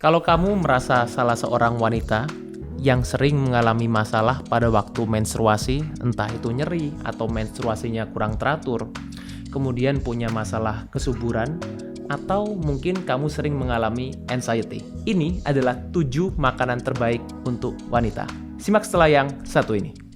Kalau kamu merasa salah seorang wanita yang sering mengalami masalah pada waktu menstruasi, entah itu nyeri atau menstruasinya kurang teratur, kemudian punya masalah kesuburan, atau mungkin kamu sering mengalami anxiety. Ini adalah 7 makanan terbaik untuk wanita. Simak setelah yang satu ini.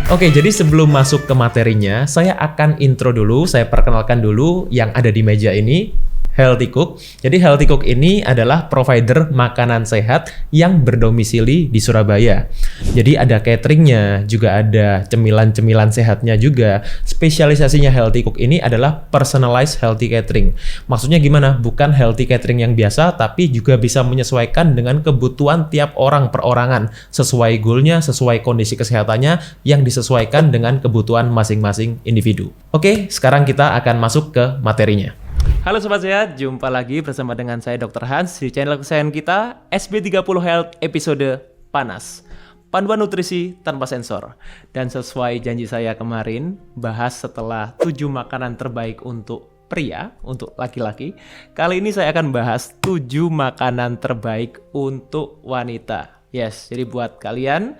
Oke, jadi sebelum masuk ke materinya, saya akan intro dulu, saya perkenalkan dulu yang ada di meja ini. Healthy Cook. Jadi Healthy Cook ini adalah provider makanan sehat yang berdomisili di Surabaya. Jadi ada cateringnya, juga ada cemilan-cemilan sehatnya juga. Spesialisasinya Healthy Cook ini adalah personalized healthy catering. Maksudnya gimana? Bukan healthy catering yang biasa, tapi juga bisa menyesuaikan dengan kebutuhan tiap orang perorangan. Sesuai goalnya, sesuai kondisi kesehatannya, yang disesuaikan dengan kebutuhan masing-masing individu. Oke, sekarang kita akan masuk ke materinya. Halo Sobat Sehat, jumpa lagi bersama dengan saya Dr. Hans di channel kesayangan kita SB30 Health episode Panas. Panduan nutrisi tanpa sensor. Dan sesuai janji saya kemarin, bahas setelah 7 makanan terbaik untuk pria, untuk laki-laki. Kali ini saya akan bahas 7 makanan terbaik untuk wanita. Yes, jadi buat kalian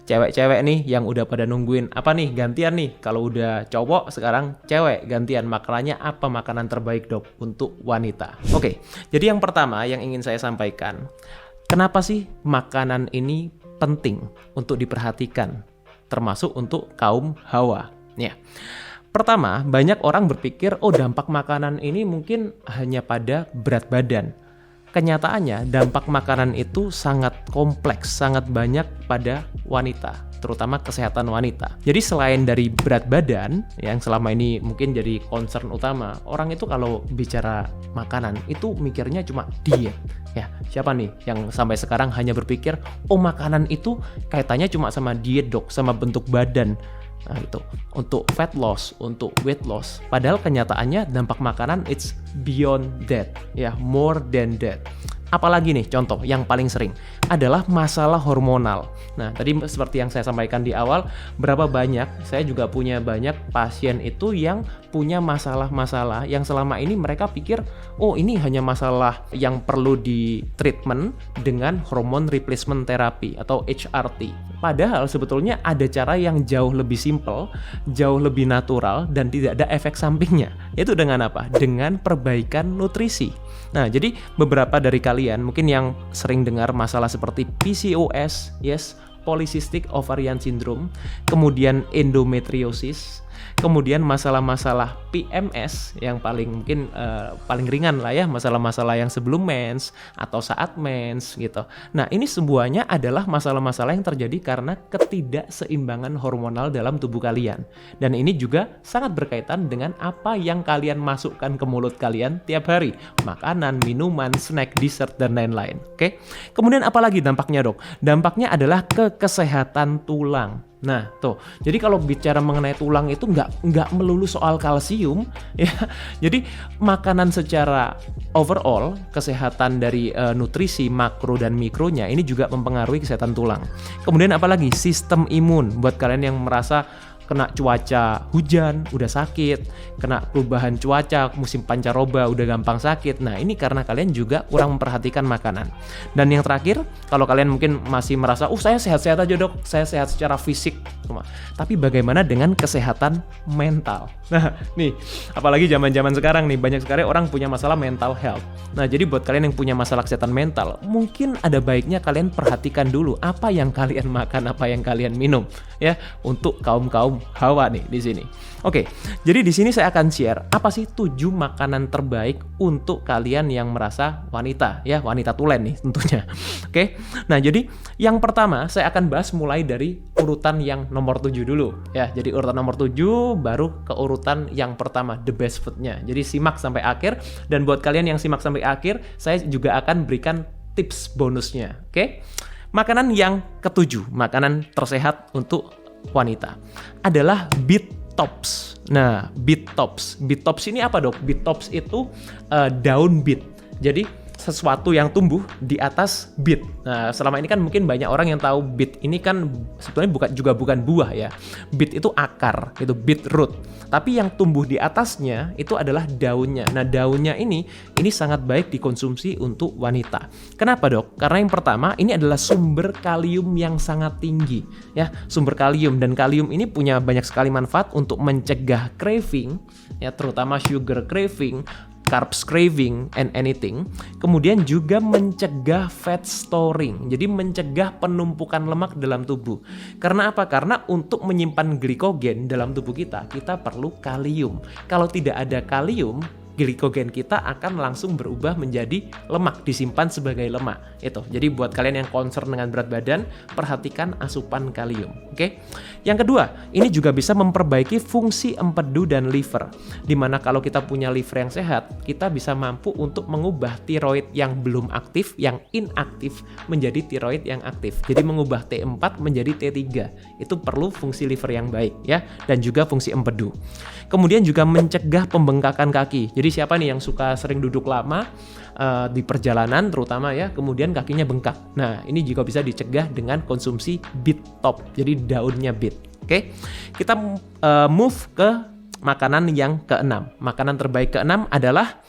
cewek-cewek nih yang udah pada nungguin apa nih gantian nih. Kalau udah cowok sekarang cewek gantian makanannya apa makanan terbaik dok untuk wanita. Oke, jadi yang pertama yang ingin saya sampaikan, kenapa sih makanan ini penting untuk diperhatikan termasuk untuk kaum hawa? Ya. Pertama, banyak orang berpikir oh dampak makanan ini mungkin hanya pada berat badan. Kenyataannya dampak makanan itu sangat kompleks, sangat banyak pada wanita, terutama kesehatan wanita. Jadi selain dari berat badan yang selama ini mungkin jadi concern utama, orang itu kalau bicara makanan itu mikirnya cuma diet. Ya, siapa nih yang sampai sekarang hanya berpikir, oh makanan itu kaitannya cuma sama diet dok, sama bentuk badan. Nah itu, untuk fat loss, untuk weight loss. Padahal kenyataannya dampak makanan it's beyond that, ya, more than that. Apalagi nih contoh yang paling sering adalah masalah hormonal. Nah tadi seperti yang saya sampaikan di awal, berapa banyak, saya juga punya banyak pasien itu yang punya masalah-masalah yang selama ini mereka pikir, oh ini hanya masalah yang perlu di treatment dengan hormone replacement therapy atau HRT. Padahal sebetulnya ada cara yang jauh lebih simple, jauh lebih natural, dan tidak ada efek sampingnya. Yaitu dengan apa? Dengan perbaikan nutrisi. Nah, jadi beberapa dari kalian mungkin yang sering dengar masalah seperti PCOS, yes, Polycystic Ovarian Syndrome, kemudian endometriosis, kemudian masalah-masalah PMS yang paling mungkin paling ringan lah ya, masalah-masalah yang sebelum mens atau saat mens gitu. Nah ini semuanya adalah masalah-masalah yang terjadi karena ketidakseimbangan hormonal dalam tubuh kalian. Dan ini juga sangat berkaitan dengan apa yang kalian masukkan ke mulut kalian tiap hari. Makanan, minuman, snack, dessert, dan lain-lain. Oke? Kemudian apa lagi dampaknya dok? Dampaknya adalah ke kesehatan tulang. Nah, tuh. Jadi kalau bicara mengenai tulang itu nggak melulu soal kalsium, ya. Jadi makanan secara overall, kesehatan dari nutrisi makro dan mikronya ini juga mempengaruhi kesehatan tulang. Kemudian apalagi sistem imun buat kalian yang merasa kena cuaca hujan udah sakit, kena perubahan cuaca musim pancaroba udah gampang sakit. Nah ini karena kalian juga kurang memperhatikan makanan. Dan yang terakhir, kalau kalian mungkin masih merasa saya sehat-sehat aja dok, saya sehat secara fisik, tapi bagaimana dengan kesehatan mental? Nah nih, apalagi zaman-zaman sekarang nih, banyak sekali orang punya masalah mental health. Nah jadi buat kalian yang punya masalah kesehatan mental, mungkin ada baiknya kalian perhatikan dulu apa yang kalian makan, apa yang kalian minum, ya, untuk kaum hawa nih di sini. Oke, jadi di sini saya akan share apa sih 7 makanan terbaik untuk kalian yang merasa wanita, ya, wanita tulen nih tentunya. Oke. Nah, jadi yang pertama saya akan bahas mulai dari urutan yang nomor 7 dulu, ya. Jadi urutan nomor 7 baru ke urutan yang pertama, the best food-nya. Jadi simak sampai akhir, dan buat kalian yang simak sampai akhir, saya juga akan berikan tips bonusnya. Oke. Makanan yang ketujuh, makanan tersehat untuk wanita adalah beet tops. Nah, beet tops ini apa dok? Beet tops itu daun beet. Jadi sesuatu yang tumbuh di atas beet. Nah, selama ini kan mungkin banyak orang yang tahu beet ini kan sebetulnya bukan buah ya. Beet itu akar, itu beetroot. Tapi yang tumbuh di atasnya itu adalah daunnya. Nah, daunnya ini sangat baik dikonsumsi untuk wanita. Kenapa, Dok? Karena yang pertama, ini adalah sumber kalium yang sangat tinggi ya, sumber kalium, dan kalium ini punya banyak sekali manfaat untuk mencegah craving ya, terutama sugar craving, carbs craving, and anything. Kemudian juga mencegah fat storing, jadi mencegah penumpukan lemak dalam tubuh. Karena apa? Karena untuk menyimpan glikogen dalam tubuh kita perlu kalium. Kalau tidak ada kalium, glikogen kita akan langsung berubah menjadi lemak, disimpan sebagai lemak. Itu. Jadi buat kalian yang concern dengan berat badan, perhatikan asupan kalium. Oke? Yang kedua, ini juga bisa memperbaiki fungsi empedu dan liver. Dimana kalau kita punya liver yang sehat, kita bisa mampu untuk mengubah tiroid yang belum aktif, yang inaktif, menjadi tiroid yang aktif. Jadi mengubah T4 menjadi T3. Itu perlu fungsi liver yang baik ya, dan juga fungsi empedu. Kemudian juga mencegah pembengkakan kaki. Jadi siapa nih yang suka sering duduk lama di perjalanan terutama ya, kemudian kakinya bengkak. Nah, ini juga bisa dicegah dengan konsumsi beet top. Jadi daunnya beet. Oke. Kita move ke makanan yang keenam. Makanan terbaik keenam adalah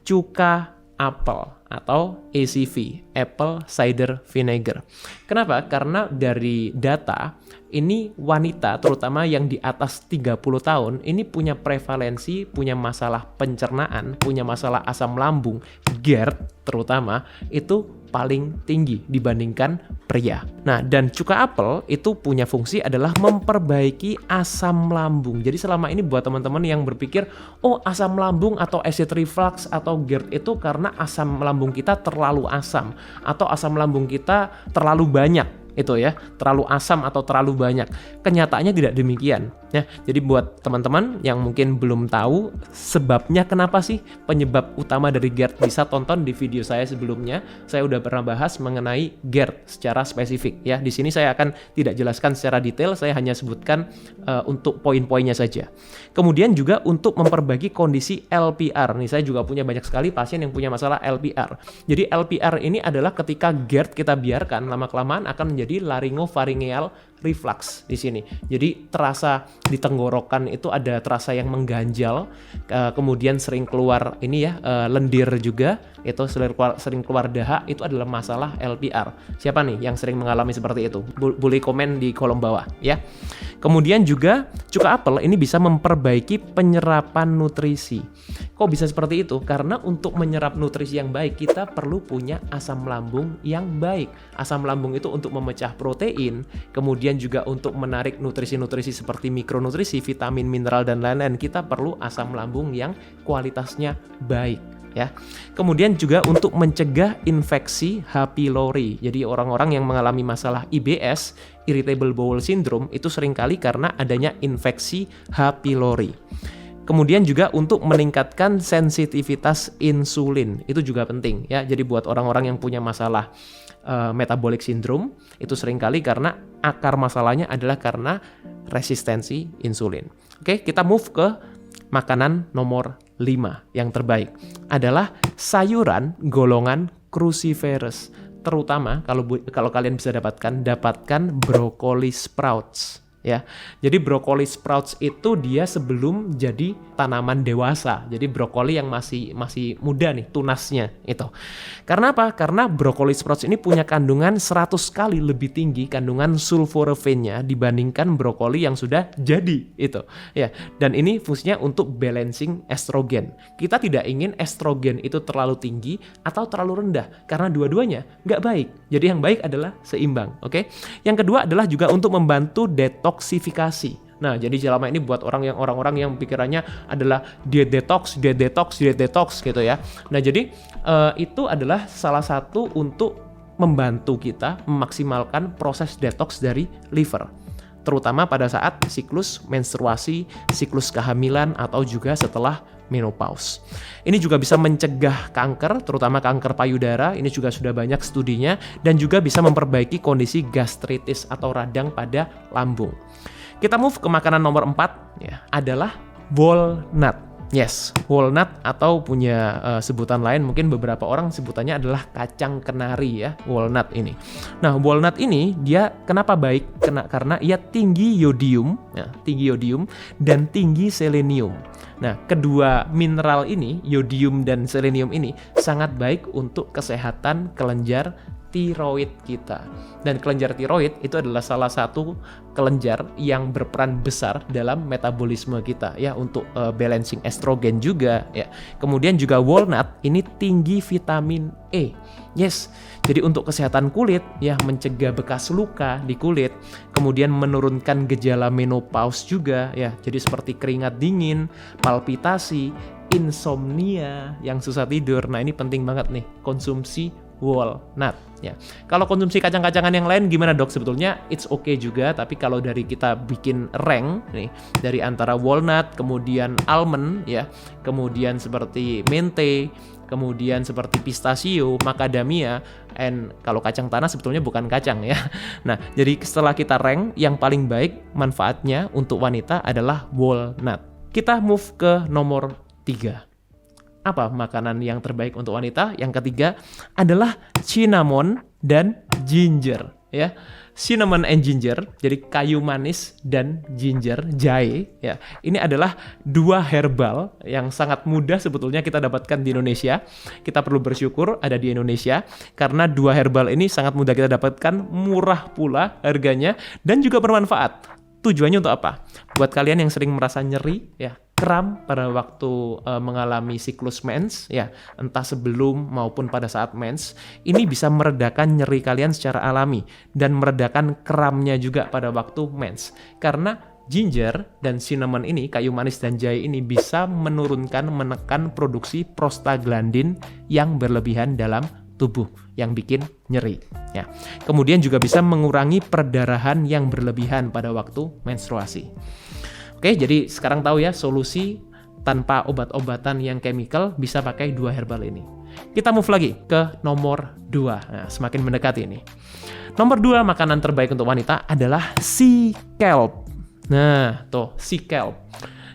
cuka apel atau ACV, apple cider vinegar. Kenapa? Karena dari data ini wanita terutama yang di atas 30 tahun ini punya prevalensi, punya masalah pencernaan, punya masalah asam lambung, GERD terutama itu paling tinggi dibandingkan pria. Nah, dan cuka apel itu punya fungsi adalah memperbaiki asam lambung. Jadi selama ini buat teman-teman yang berpikir, oh asam lambung atau acid reflux atau GERD itu karena asam lambung kita terlalu asam atau asam lambung kita terlalu banyak. Itu ya, terlalu asam atau terlalu banyak. Kenyataannya tidak demikian ya. Jadi buat teman-teman yang mungkin belum tahu sebabnya kenapa sih penyebab utama dari GERD, bisa tonton di video saya sebelumnya. Saya udah pernah bahas mengenai GERD secara spesifik ya. Di sini saya akan tidak jelaskan secara detail, saya hanya sebutkan untuk poin-poinnya saja. Kemudian juga untuk memperbaiki kondisi LPR. Nih saya juga punya banyak sekali pasien yang punya masalah LPR. Jadi LPR ini adalah ketika GERD kita biarkan lama-kelamaan akan menjadi laryngopharyngeal reflux di sini. Jadi terasa di tenggorokan itu ada terasa yang mengganjal, kemudian sering keluar ini ya lendir juga, itu sering keluar dahak, itu adalah masalah LPR. Siapa nih yang sering mengalami seperti itu? Boleh komen di kolom bawah ya. Kemudian juga cuka apel ini bisa memperbaiki penyerapan nutrisi. Kok bisa seperti itu? Karena untuk menyerap nutrisi yang baik kita perlu punya asam lambung yang baik. Asam lambung itu untuk memecah protein, kemudian juga untuk menarik nutrisi-nutrisi seperti mikronutrisi, vitamin, mineral, dan lain-lain. Kita perlu asam lambung yang kualitasnya baik ya. Kemudian juga untuk mencegah infeksi H. pylori. Jadi orang-orang yang mengalami masalah IBS, irritable bowel syndrome, itu seringkali karena adanya infeksi H. pylori. Kemudian juga untuk meningkatkan sensitivitas insulin, itu juga penting ya. Jadi buat orang-orang yang punya masalah metabolic syndrome, itu seringkali karena akar masalahnya adalah karena resistensi insulin. Oke, kita move ke makanan nomor 5 yang terbaik adalah sayuran golongan cruciferous. Terutama kalau kalian bisa dapatkan brokoli sprouts. Ya, jadi brokoli sprouts itu dia sebelum jadi tanaman dewasa. Jadi brokoli yang masih muda nih tunasnya itu. Karena apa? Karena brokoli sprouts ini punya kandungan 100 kali lebih tinggi kandungan sulforaphane-nya dibandingkan brokoli yang sudah jadi itu. Ya, dan ini fungsinya untuk balancing estrogen. Kita tidak ingin estrogen itu terlalu tinggi atau terlalu rendah karena dua-duanya nggak baik. Jadi yang baik adalah seimbang, oke? Yang kedua adalah juga untuk membantu detoksifikasi. Nah, jadi selama ini buat orang-orang yang pikirannya adalah diet detox gitu ya. Nah, jadi itu adalah salah satu untuk membantu kita memaksimalkan proses detox dari liver, terutama pada saat siklus menstruasi, siklus kehamilan, atau juga setelah menopause. Ini juga bisa mencegah kanker, terutama kanker payudara. Ini juga sudah banyak studinya, dan juga bisa memperbaiki kondisi gastritis atau radang pada lambung. Kita move ke makanan nomor 4 ya, adalah walnut. Yes, walnut atau punya sebutan lain mungkin beberapa orang sebutannya adalah kacang kenari ya, walnut ini. Nah, walnut ini dia kenapa baik? Karena ia tinggi yodium, ya, tinggi yodium dan tinggi selenium. Nah, kedua mineral ini, yodium dan selenium ini sangat baik untuk kesehatan kelenjar tiroid kita. Dan kelenjar tiroid itu adalah salah satu kelenjar yang berperan besar dalam metabolisme kita ya, untuk balancing estrogen juga ya. Kemudian juga walnut ini tinggi vitamin E. Yes. Jadi untuk kesehatan kulit ya, mencegah bekas luka di kulit, kemudian menurunkan gejala menopause juga ya. Jadi seperti keringat dingin, palpitasi, insomnia, yang susah tidur. Nah, ini penting banget nih konsumsi walnut ya. Kalau konsumsi kacang-kacangan yang lain gimana dok? Sebetulnya it's okay juga, tapi kalau dari kita bikin rank nih dari antara walnut, kemudian almond ya, kemudian seperti mente, kemudian seperti pistachio, macadamia, and kalau kacang tanah sebetulnya bukan kacang ya. Nah, jadi setelah kita rank, yang paling baik manfaatnya untuk wanita adalah walnut. Kita move ke nomor 3. Apa makanan yang terbaik untuk wanita? Yang ketiga adalah cinnamon dan ginger ya. Cinnamon and ginger, jadi kayu manis dan ginger, jahe ya. Ini adalah dua herbal yang sangat mudah sebetulnya kita dapatkan di Indonesia. Kita perlu bersyukur ada di Indonesia karena dua herbal ini sangat mudah kita dapatkan, murah pula harganya dan juga bermanfaat. Tujuannya untuk apa? Buat kalian yang sering merasa nyeri ya, kram pada waktu mengalami siklus mens ya, entah sebelum maupun pada saat mens, ini bisa meredakan nyeri kalian secara alami dan meredakan kramnya juga pada waktu mens. Karena ginger dan cinnamon ini, kayu manis dan jahe ini bisa menekan produksi prostaglandin yang berlebihan dalam tubuh yang bikin nyeri ya. Kemudian juga bisa mengurangi perdarahan yang berlebihan pada waktu menstruasi. Oke, jadi sekarang tahu ya solusi tanpa obat-obatan yang chemical, bisa pakai dua herbal ini. Kita move lagi ke nomor 2. Nah, semakin mendekati ini. Nomor 2 makanan terbaik untuk wanita adalah sea kelp. Nah, tuh sea kelp.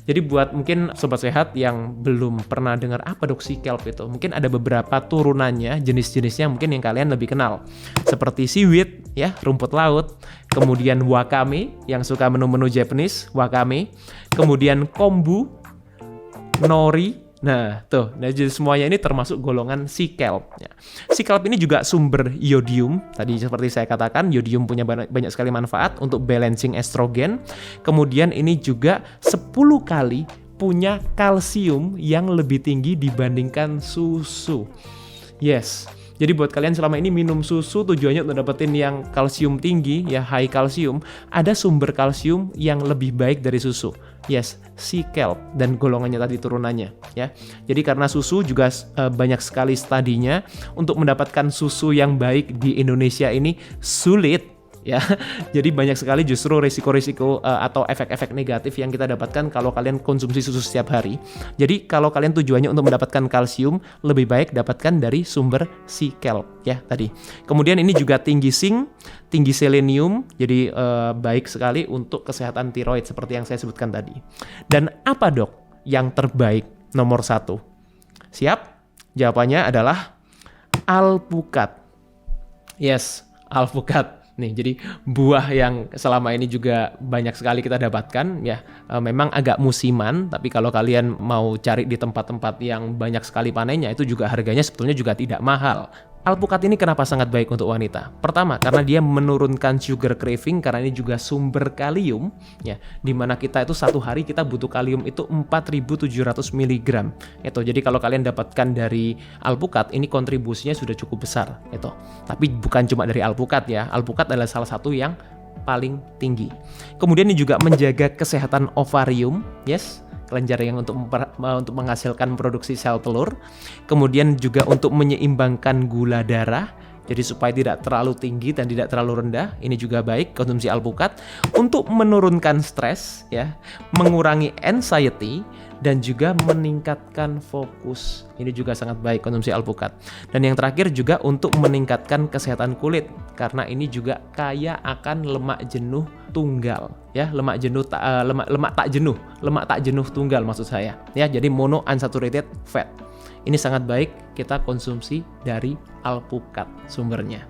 Jadi buat mungkin sobat sehat yang belum pernah dengar apa dok sea kelp itu, mungkin ada beberapa turunannya, jenis-jenisnya mungkin yang kalian lebih kenal. Seperti seaweed ya, rumput laut, kemudian wakame yang suka menu-menu Japanese, wakame, kemudian kombu, nori. Nah, tuh, nah jadi semuanya ini termasuk golongan sea kelp. Ya. Sea kelp ini juga sumber yodium. Tadi seperti saya katakan, yodium punya banyak sekali manfaat untuk balancing estrogen. Kemudian ini juga 10 kali punya kalsium yang lebih tinggi dibandingkan susu. Yes. Jadi buat kalian selama ini minum susu tujuannya untuk dapetin yang kalsium tinggi, ya high kalsium, ada sumber kalsium yang lebih baik dari susu. Yes, sea kelp dan golongannya tadi turunannya, ya. Jadi karena susu juga banyak sekali studinya, untuk mendapatkan susu yang baik di Indonesia ini sulit. Ya, jadi banyak sekali justru risiko-risiko atau efek-efek negatif yang kita dapatkan kalau kalian konsumsi susu setiap hari. Jadi kalau kalian tujuannya untuk mendapatkan kalsium, lebih baik dapatkan dari sumber sea kelp ya tadi. Kemudian ini juga tinggi zinc, tinggi selenium, jadi baik sekali untuk kesehatan tiroid seperti yang saya sebutkan tadi. Dan apa dok yang terbaik nomor 1? Siap? Jawabannya adalah alpukat. Yes, alpukat. Nih, jadi buah yang selama ini juga banyak sekali kita dapatkan ya, memang agak musiman, tapi kalau kalian mau cari di tempat-tempat yang banyak sekali panennya itu juga harganya sebetulnya juga tidak mahal. Alpukat ini kenapa sangat baik untuk wanita? Pertama, karena dia menurunkan sugar craving, karena ini juga sumber kalium ya, dimana kita itu satu hari kita butuh kalium itu 4.700 mg itu. Jadi kalau kalian dapatkan dari alpukat ini kontribusinya sudah cukup besar itu. Tapi bukan cuma dari alpukat ya, alpukat adalah salah satu yang paling tinggi. Kemudian ini juga menjaga kesehatan ovarium, yes, kelenjar yang untuk menghasilkan produksi sel telur. Kemudian juga untuk menyeimbangkan gula darah, Jadi supaya tidak terlalu tinggi dan tidak terlalu rendah, ini juga baik konsumsi alpukat untuk menurunkan stres ya, mengurangi anxiety dan juga meningkatkan fokus. Ini juga sangat baik konsumsi alpukat. Dan yang terakhir juga untuk meningkatkan kesehatan kulit karena ini juga kaya akan lemak jenuh tunggal ya, lemak tak jenuh tunggal maksud saya ya. Jadi monounsaturated fat. Ini sangat baik kita konsumsi dari alpukat sumbernya.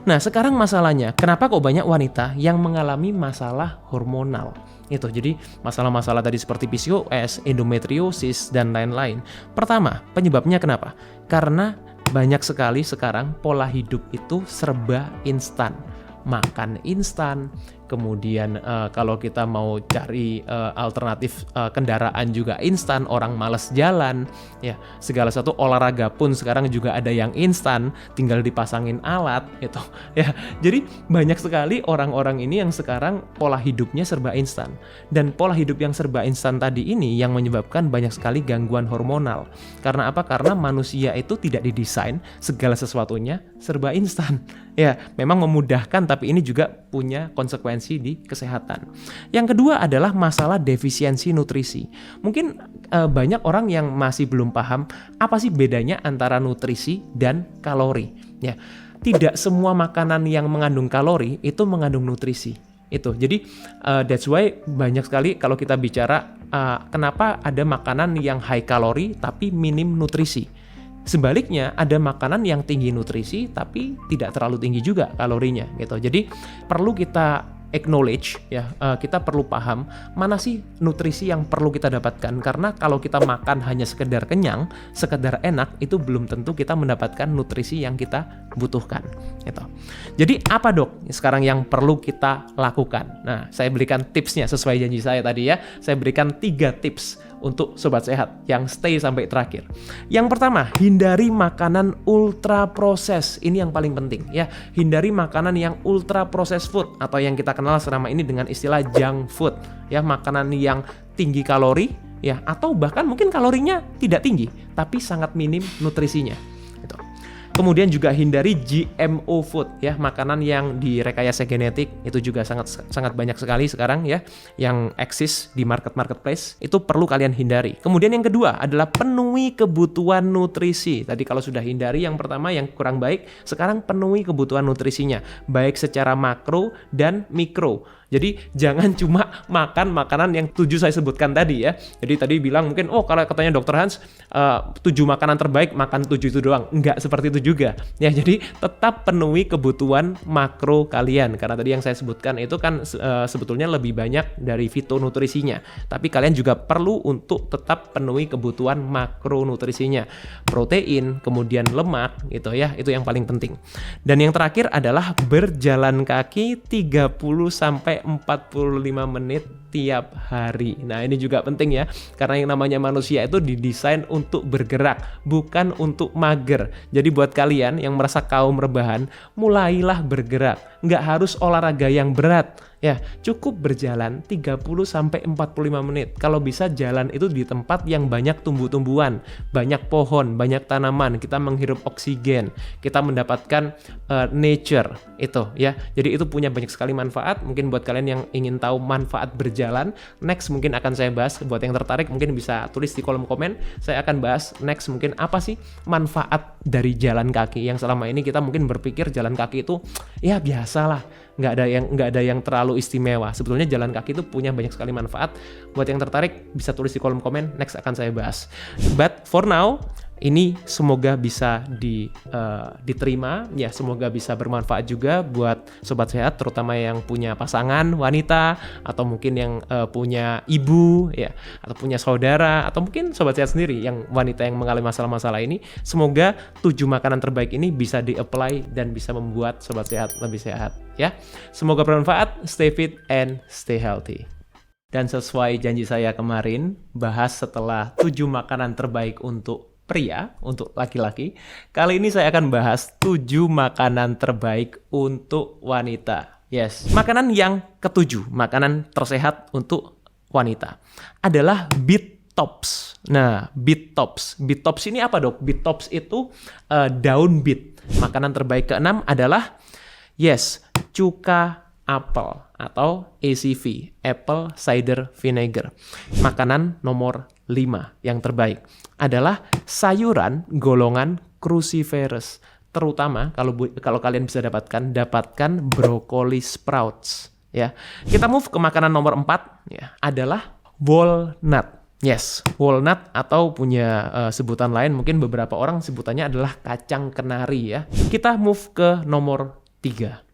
Nah, sekarang masalahnya, kenapa kok banyak wanita yang mengalami masalah hormonal? Itu jadi masalah-masalah tadi seperti PCOS, endometriosis, dan lain-lain. Pertama, penyebabnya kenapa? Karena banyak sekali sekarang pola hidup itu serba instan. Makan instan, kemudian kalau kita mau cari alternatif kendaraan juga instan, orang malas jalan, ya segala satu olahraga pun sekarang juga ada yang instan, tinggal dipasangin alat, gitu. Ya, jadi banyak sekali orang-orang ini yang sekarang pola hidupnya serba instan, dan pola hidup yang serba instan tadi ini yang menyebabkan banyak sekali gangguan hormonal. Karena apa? Karena manusia itu tidak didesain segala sesuatunya serba instan. Ya, memang memudahkan, tapi ini juga punya konsekuensi di kesehatan. Yang kedua adalah masalah defisiensi nutrisi. Mungkin banyak orang yang masih belum paham apa sih bedanya antara nutrisi dan kalori. Ya, tidak semua makanan yang mengandung kalori itu mengandung nutrisi. Itu. Jadi that's why banyak sekali kalau kita bicara kenapa ada makanan yang high kalori tapi minim nutrisi. Sebaliknya ada makanan yang tinggi nutrisi tapi tidak terlalu tinggi juga kalorinya gitu. Jadi perlu kita acknowledge ya, kita perlu paham mana sih nutrisi yang perlu kita dapatkan, karena kalau kita makan hanya sekedar kenyang, sekedar enak, itu belum tentu kita mendapatkan nutrisi yang kita butuhkan gitu. Jadi apa dok sekarang yang perlu kita lakukan? Nah, saya berikan tipsnya sesuai janji saya tadi ya. Saya berikan 3 tips untuk sobat sehat yang stay sampai terakhir. Yang pertama, hindari makanan ultra proses. Ini yang paling penting ya. Hindari makanan yang ultra processed food atau yang kita kenal selama ini dengan istilah junk food ya, makanan yang tinggi kalori ya, atau bahkan mungkin kalorinya tidak tinggi tapi sangat minim nutrisinya. Gitu. Kemudian juga hindari GMO food ya, makanan yang direkayasa genetik, itu juga sangat banyak sekali sekarang ya yang eksis di marketplace, itu perlu kalian hindari. Kemudian yang kedua adalah penuhi kebutuhan nutrisi. Tadi kalau sudah hindari yang pertama yang kurang baik, sekarang penuhi kebutuhan nutrisinya baik secara makro dan mikro. Jadi jangan cuma makan makanan yang 7 saya sebutkan tadi ya. Jadi tadi bilang mungkin kalau katanya Dr. Hans 7 makanan terbaik, makan 7 itu doang. Enggak seperti itu juga. Ya, jadi tetap penuhi kebutuhan makro kalian. Karena tadi yang saya sebutkan itu kan sebetulnya lebih banyak dari fitonutrisinya. Tapi kalian juga perlu untuk tetap penuhi kebutuhan makronutrisinya. Protein, kemudian lemak gitu ya. Itu yang paling penting. Dan yang terakhir adalah berjalan kaki 30-45 menit tiap hari. Nah, ini juga penting ya, karena yang namanya manusia itu didesain untuk bergerak, bukan untuk mager. Jadi buat kalian yang merasa kaum rebahan, mulailah bergerak. Nggak harus olahraga yang berat. Ya, cukup berjalan 30-45 menit. Kalau bisa jalan itu di tempat yang banyak tumbuh-tumbuhan, banyak pohon, banyak tanaman, kita menghirup oksigen, kita mendapatkan nature itu ya. Jadi itu punya banyak sekali manfaat. Mungkin buat kalian yang ingin tahu manfaat berjalan, next mungkin akan saya bahas. Buat yang tertarik mungkin bisa tulis di kolom komen. Saya akan bahas next mungkin apa sih manfaat dari jalan kaki yang selama ini kita mungkin berpikir jalan kaki itu ya biasalah, nggak ada yang terlalu istimewa. Sebetulnya jalan kaki itu punya banyak sekali manfaat. Buat yang tertarik bisa tulis di kolom komen, next akan saya bahas. But for now, ini semoga bisa diterima ya, semoga bisa bermanfaat juga buat sobat sehat, terutama yang punya pasangan wanita atau mungkin yang punya ibu ya, atau punya saudara, atau mungkin sobat sehat sendiri yang wanita yang mengalami masalah-masalah ini. Semoga 7 makanan terbaik ini bisa di-apply dan bisa membuat sobat sehat lebih sehat ya. Semoga bermanfaat, stay fit and stay healthy. Dan sesuai janji saya kemarin, bahas setelah 7 makanan terbaik untuk pria, untuk laki-laki, kali ini saya akan bahas 7 makanan terbaik untuk wanita. Yes, makanan yang ke-7, makanan tersehat untuk wanita adalah beet tops. Nah, beet tops. Beet tops ini apa, Dok? Beet tops itu daun beet. Makanan terbaik keenam adalah cuka apel atau ACV, apple cider vinegar. Makanan nomor 5 yang terbaik adalah sayuran golongan cruciferous. Terutama kalau kalian bisa dapatkan brokoli sprouts ya. Kita move ke makanan nomor 4 ya, adalah walnut. Walnut atau punya sebutan lain, mungkin beberapa orang sebutannya adalah kacang kenari ya. Kita move ke nomor 3.